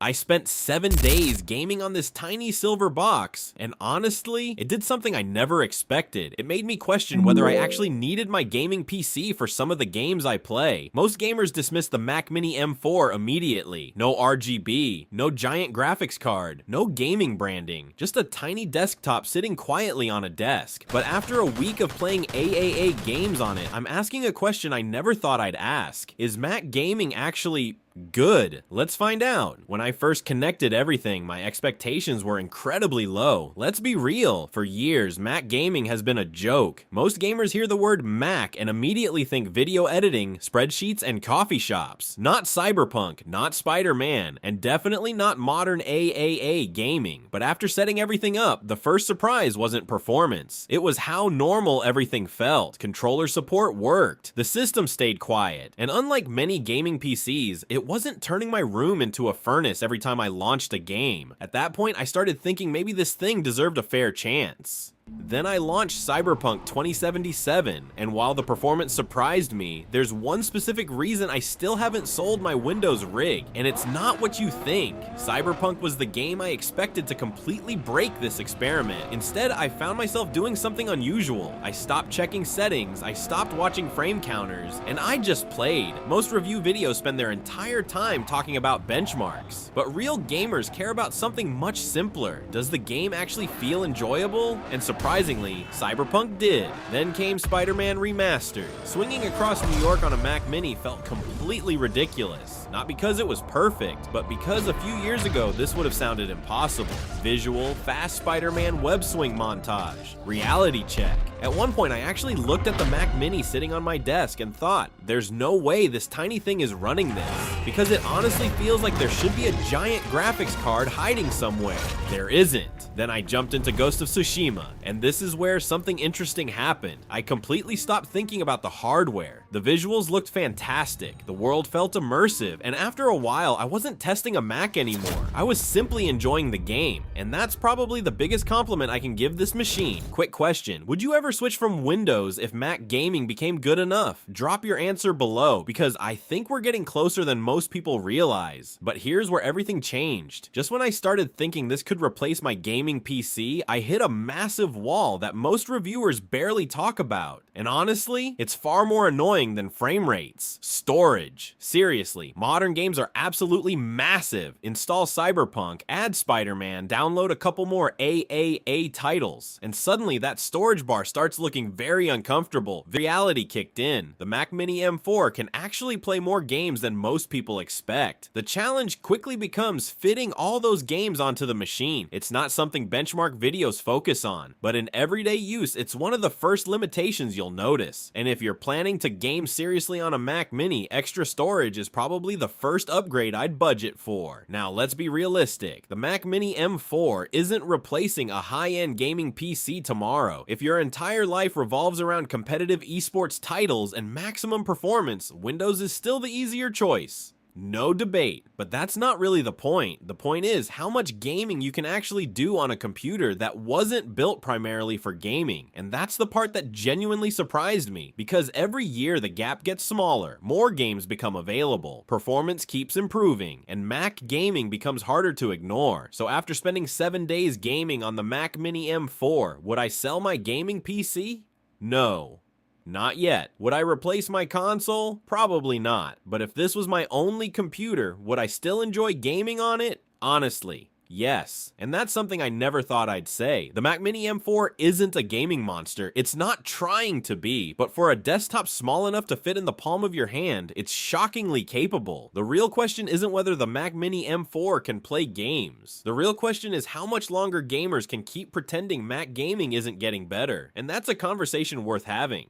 I spent 7 days gaming on this tiny silver box, and honestly, it did something I never expected. It made me question whether I actually needed my gaming PC for some of the games I play. Most gamers dismiss the Mac Mini M4 immediately. No RGB, no giant graphics card, no gaming branding, just a tiny desktop sitting quietly on a desk. But after a week of playing AAA games on it, I'm asking a question I never thought I'd ask. Is Mac gaming actually good? Let's find out. When I first connected everything, my expectations were incredibly low. Let's be real, for years, Mac gaming has been a joke. Most gamers hear the word Mac and immediately think video editing, spreadsheets, and coffee shops. Not Cyberpunk, not Spider-Man, and definitely not modern AAA gaming. But after setting everything up, the first surprise wasn't performance. It was how normal everything felt. Controller support worked. The system stayed quiet. And unlike many gaming PCs, it wasn't turning my room into a furnace every time I launched a game. At that point, I started thinking maybe this thing deserved a fair chance. Then I launched Cyberpunk 2077, and while the performance surprised me, there's one specific reason I still haven't sold my Windows rig, and it's not what you think. Cyberpunk was the game I expected to completely break this experiment. Instead, I found myself doing something unusual. I stopped checking settings, I stopped watching frame counters, and I just played. Most review videos spend their entire time talking about benchmarks, but real gamers care about something much simpler. Does the game actually feel enjoyable? And surprisingly, Cyberpunk did. Then came Spider-Man Remastered. Swinging across New York on a Mac Mini felt completely ridiculous. Not because it was perfect, but because a few years ago this would have sounded impossible. Visual, fast Spider-Man web swing montage. Reality check. At one point, I actually looked at the Mac Mini sitting on my desk and thought, there's no way this tiny thing is running this, because it honestly feels like there should be a giant graphics card hiding somewhere. There isn't. Then I jumped into Ghost of Tsushima, and this is where something interesting happened. I completely stopped thinking about the hardware. The visuals looked fantastic, the world felt immersive, and after a while, I wasn't testing a Mac anymore. I was simply enjoying the game, and that's probably the biggest compliment I can give this machine. Quick question, would you ever switch from Windows if Mac gaming became good enough? Drop your answer below, because I think we're getting closer than most people realize. But here's where everything changed. Just when I started thinking this could replace my gaming PC, I hit a massive wall that most reviewers barely talk about. And honestly, it's far more annoying than frame rates. Storage. Seriously, modern games are absolutely massive. Install Cyberpunk, add Spider-Man, download a couple more AAA titles, and suddenly that storage bar starts looking very uncomfortable. Reality kicked in. The Mac Mini M4 can actually play more games than most people expect. The challenge quickly becomes fitting all those games onto the machine. It's not something benchmark videos focus on, but in everyday use, it's one of the first limitations you'll notice. And if you're planning to game seriously on a Mac Mini, extra storage is probably the first upgrade I'd budget for. Now, let's be realistic. The Mac Mini M4 isn't replacing a high-end gaming PC tomorrow. If your entire life revolves around competitive esports titles and maximum performance, Windows is still the easier choice. No debate, but that's not really the point. The point is how much gaming you can actually do on a computer that wasn't built primarily for gaming. And that's the part that genuinely surprised me, because every year the gap gets smaller, more games become available, performance keeps improving, and Mac gaming becomes harder to ignore. So after spending 7 days gaming on the Mac Mini M4, would I sell my gaming PC? No. Not yet. Would I replace my console? Probably not. But if this was my only computer, would I still enjoy gaming on it? Honestly, yes. And that's something I never thought I'd say. The Mac Mini M4 isn't a gaming monster. It's not trying to be, but for a desktop small enough to fit in the palm of your hand, it's shockingly capable. The real question isn't whether the Mac Mini M4 can play games. The real question is how much longer gamers can keep pretending Mac gaming isn't getting better. And that's a conversation worth having.